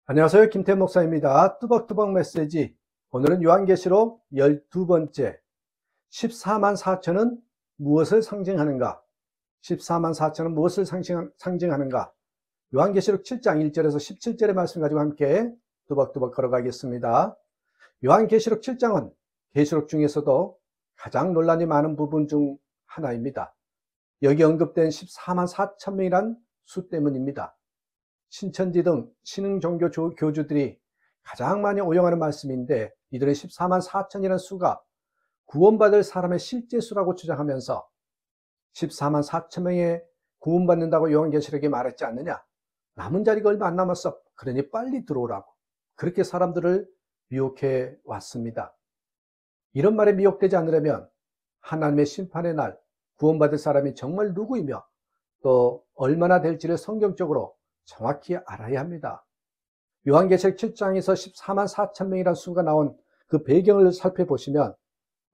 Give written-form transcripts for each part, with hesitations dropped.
안녕하세요. 김태현 목사입니다. 뚜벅뚜벅 메시지. 오늘은 요한계시록 12번째 14만 4천은 무엇을 상징하는가? 14만 4천은 무엇을 상징하는가? 요한계시록 7장 1절에서 17절의 말씀 가지고 함께 뚜벅뚜벅 걸어가겠습니다. 요한계시록 7장은 계시록 중에서도 가장 논란이 많은 부분 중 하나입니다. 여기 언급된 14만 4천 명이란 수 때문입니다. 신천지 등 신흥 종교 교주들이 가장 많이 오용하는 말씀인데, 이들은 14만 4천이라는 수가 구원받을 사람의 실제 수라고 주장하면서 14만 4천 명에 구원받는다고 요한계시록에 말했지 않느냐, 남은 자리가 얼마 안 남았어, 그러니 빨리 들어오라고, 그렇게 사람들을 미혹해 왔습니다. 이런 말에 미혹되지 않으려면 하나님의 심판의 날 구원받을 사람이 정말 누구이며 또 얼마나 될지를 성경적으로 정확히 알아야 합니다. 요한계시록 7장에서 14만 4천 명이라는 수가 나온 그 배경을 살펴보시면,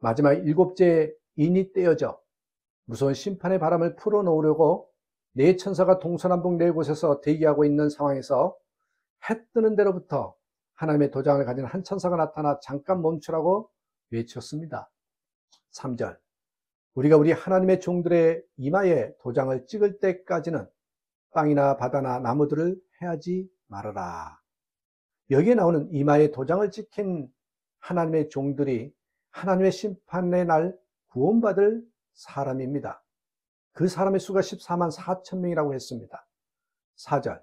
마지막 일곱째 인이 떼어져 무서운 심판의 바람을 풀어놓으려고 네 천사가 동서남북 네 곳에서 대기하고 있는 상황에서 해 뜨는 데로부터 하나님의 도장을 가진 한 천사가 나타나 잠깐 멈추라고 외쳤습니다. 3절, 우리가 우리 하나님의 종들의 이마에 도장을 찍을 때까지는 땅이나 바다나 나무들을 해하지 말아라. 여기에 나오는 이마에 도장을 찍힌 하나님의 종들이 하나님의 심판의 날 구원받을 사람입니다. 그 사람의 수가 14만 4천 명이라고 했습니다. 4절,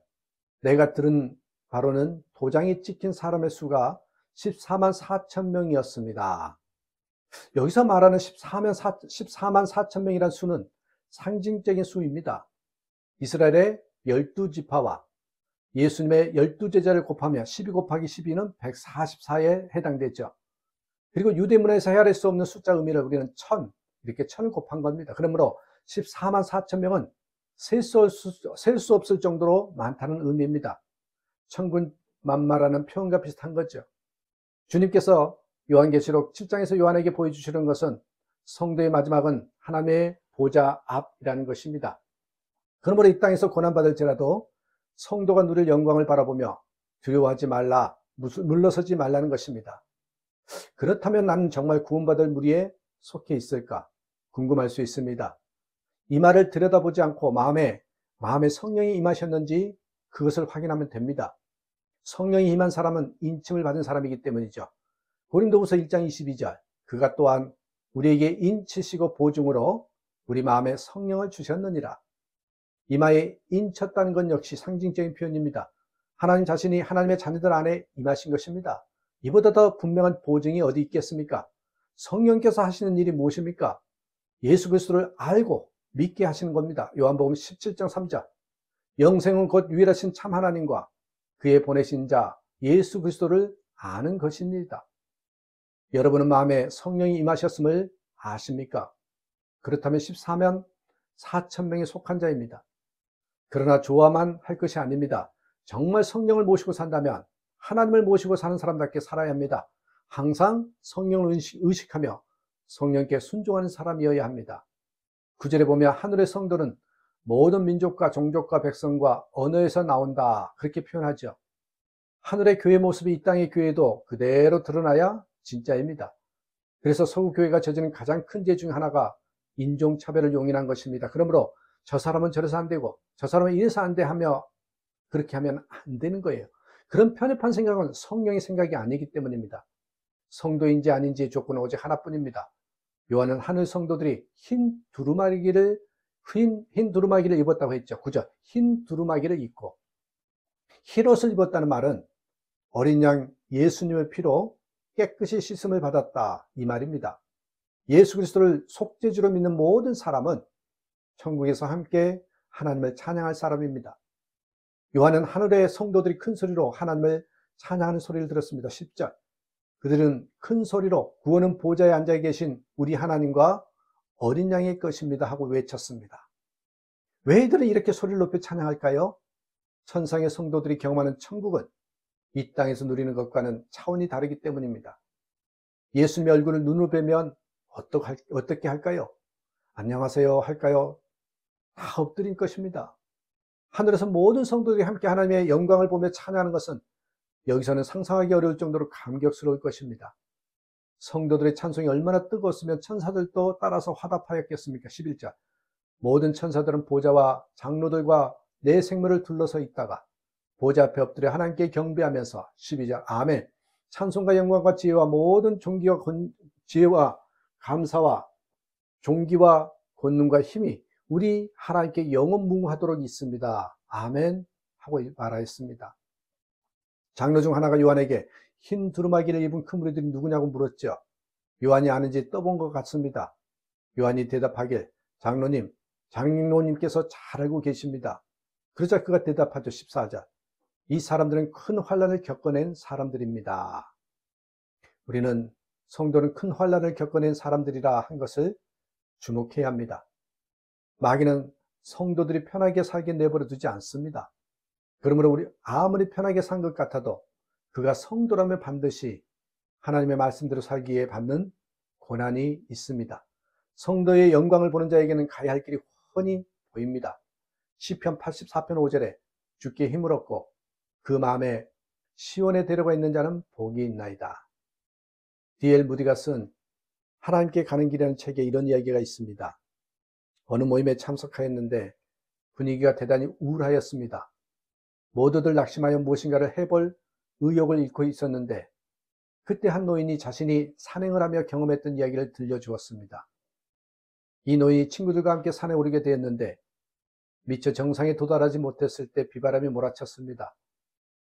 내가 들은 바로는 도장이 찍힌 사람의 수가 14만 4천 명이었습니다. 여기서 말하는 14만 4천 명이라는 수는 상징적인 수입니다. 이스라엘의 12지파와 예수님의 12제자를 곱하면 12 곱하기 12는 144에 해당되죠. 그리고 유대문화에서 헤아릴 수 없는 숫자 의미를 우리는 1000, 이렇게 1000을 곱한 겁니다. 그러므로 14만 4천 명은 셀 수 없을 정도로 많다는 의미입니다. 천군만마라는 표현과 비슷한 거죠. 주님께서 요한계시록 7장에서 요한에게 보여주시는 것은 성도의 마지막은 하나님의 보좌 앞이라는 것입니다. 그러므로 이 땅에서 고난받을지라도 성도가 누릴 영광을 바라보며 두려워하지 말라, 물러서지 말라는 것입니다. 그렇다면 나는 정말 구원받을 무리에 속해 있을까 궁금할 수 있습니다. 이 말을 들여다보지 않고 마음에 성령이 임하셨는지 그것을 확인하면 됩니다. 성령이 임한 사람은 인침을 받은 사람이기 때문이죠. 고린도후서 1장 22절, 그가 또한 우리에게 인치시고 보증으로 우리 마음에 성령을 주셨느니라. 이마에 인쳤다는 건 역시 상징적인 표현입니다. 하나님 자신이 하나님의 자녀들 안에 임하신 것입니다. 이보다 더 분명한 보증이 어디 있겠습니까? 성령께서 하시는 일이 무엇입니까? 예수 그리스도를 알고 믿게 하시는 겁니다. 요한복음 17장 3절, 영생은 곧 유일하신 참 하나님과 그의 보내신 자 예수 그리스도를 아는 것입니다. 여러분은 마음에 성령이 임하셨음을 아십니까? 그렇다면 14만 4천 명에 속한 자입니다. 그러나 좋아만 할 것이 아닙니다. 정말 성령을 모시고 산다면 하나님을 모시고 사는 사람답게 살아야 합니다. 항상 성령을 의식하며 성령께 순종하는 사람이어야 합니다. 9절에 보면 하늘의 성도는 모든 민족과 종족과 백성과 언어에서 나온다, 그렇게 표현하죠. 하늘의 교회 모습이 이 땅의 교회도 그대로 드러나야 진짜입니다. 그래서 서구 교회가 저지른 가장 큰 죄 중 하나가 인종차별을 용인한 것입니다. 그러므로 저 사람은 저래서 안 되고 저 사람은 이래서 안 돼 하며 그렇게 하면 안 되는 거예요. 그런 편협한 생각은 성령의 생각이 아니기 때문입니다. 성도인지 아닌지의 조건은 오직 하나뿐입니다. 요한은 하늘 성도들이 흰 두루마기를 입었다고 했죠. 그죠? 흰 두루마기를 입고, 흰옷을 입었다는 말은 어린 양 예수님의 피로 깨끗이 씻음을 받았다, 이 말입니다. 예수 그리스도를 속죄주로 믿는 모든 사람은 천국에서 함께 하나님을 찬양할 사람입니다. 요한은 하늘의 성도들이 큰 소리로 하나님을 찬양하는 소리를 들었습니다. 10절, 그들은 큰 소리로 구원은 보좌에 앉아 계신 우리 하나님과 어린 양의 것입니다 하고 외쳤습니다. 왜 이들은 이렇게 소리를 높여 찬양할까요? 천상의 성도들이 경험하는 천국은 이 땅에서 누리는 것과는 차원이 다르기 때문입니다. 예수님의 얼굴을 눈으로 뵈면 어떻게 할까요? 안녕하세요 할까요? 다 엎드릴 것입니다. 하늘에서 모든 성도들이 함께 하나님의 영광을 보며 찬양하는 것은 여기서는 상상하기 어려울 정도로 감격스러울 것입니다. 성도들의 찬송이 얼마나 뜨거웠으면 천사들도 따라서 화답하였겠습니까? 11절. 모든 천사들은 보좌와 장로들과 내 생물을 둘러서 있다가 보좌 앞에 엎드려 하나님께 경배하면서 12절. 아멘. 찬송과 영광과 지혜와 모든 지혜와 감사와 존귀와 권능과 힘이 우리 하나님께 영원무궁하도록 있습니다. 아멘 하고 말하였습니다. 장로 중 하나가 요한에게 흰 두루마기를 입은 큰 무리들이 누구냐고 물었죠. 요한이 아는지 떠본 것 같습니다. 요한이 대답하길 장로님께서 잘 알고 계십니다. 그러자 그가 대답하죠. 14절. 이 사람들은 큰 환난을 겪어낸 사람들입니다. 우리는 성도는 큰 환난을 겪어낸 사람들이라 한 것을 주목해야 합니다. 마귀는 성도들이 편하게 살게 내버려 두지 않습니다. 그러므로 우리 아무리 편하게 산 것 같아도 그가 성도라면 반드시 하나님의 말씀대로 살기에 받는 고난이 있습니다. 성도의 영광을 보는 자에게는 가야 할 길이 훤히 보입니다. 시편 84편 5절에 주께 힘을 얻고 그 마음에 시온에 데려가 있는 자는 복이 있나이다. D.L. 무디가 쓴 하나님께 가는 길이라는 책에 이런 이야기가 있습니다. 어느 모임에 참석하였는데 분위기가 대단히 우울하였습니다. 모두들 낙심하여 무엇인가를 해볼 의욕을 잃고 있었는데 그때 한 노인이 자신이 산행을 하며 경험했던 이야기를 들려주었습니다. 이 노인이 친구들과 함께 산에 오르게 되었는데 미처 정상에 도달하지 못했을 때 비바람이 몰아쳤습니다.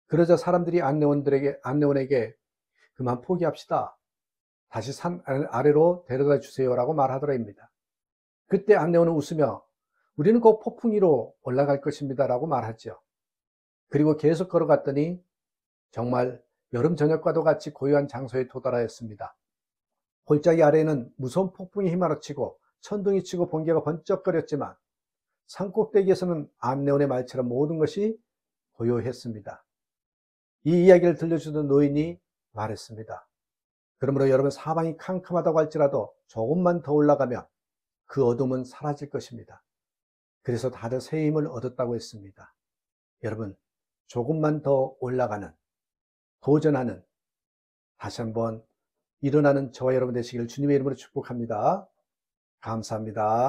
그러자 사람들이 안내원에게 그만 포기합시다. 다시 산 아래로 데려다 주세요라고 말하더랍니다. 그때 안내원은 웃으며 우리는 곧 폭풍 위로 올라갈 것입니다 라고 말하죠. 그리고 계속 걸어갔더니 정말 여름 저녁과도 같이 고요한 장소에 도달하였습니다. 골짜기 아래에는 무서운 폭풍이 휘몰아치고 천둥이 치고 번개가 번쩍거렸지만 산꼭대기에서는 안내원의 말처럼 모든 것이 고요했습니다. 이 이야기를 들려주던 노인이 말했습니다. 그러므로 여러분 사방이 캄캄하다고 할지라도 조금만 더 올라가면 그 어둠은 사라질 것입니다. 그래서 다들 새 힘을 얻었다고 했습니다. 여러분 조금만 더 올라가는 도전하는 다시 한번 일어나는 저와 여러분 되시기를 주님의 이름으로 축복합니다. 감사합니다.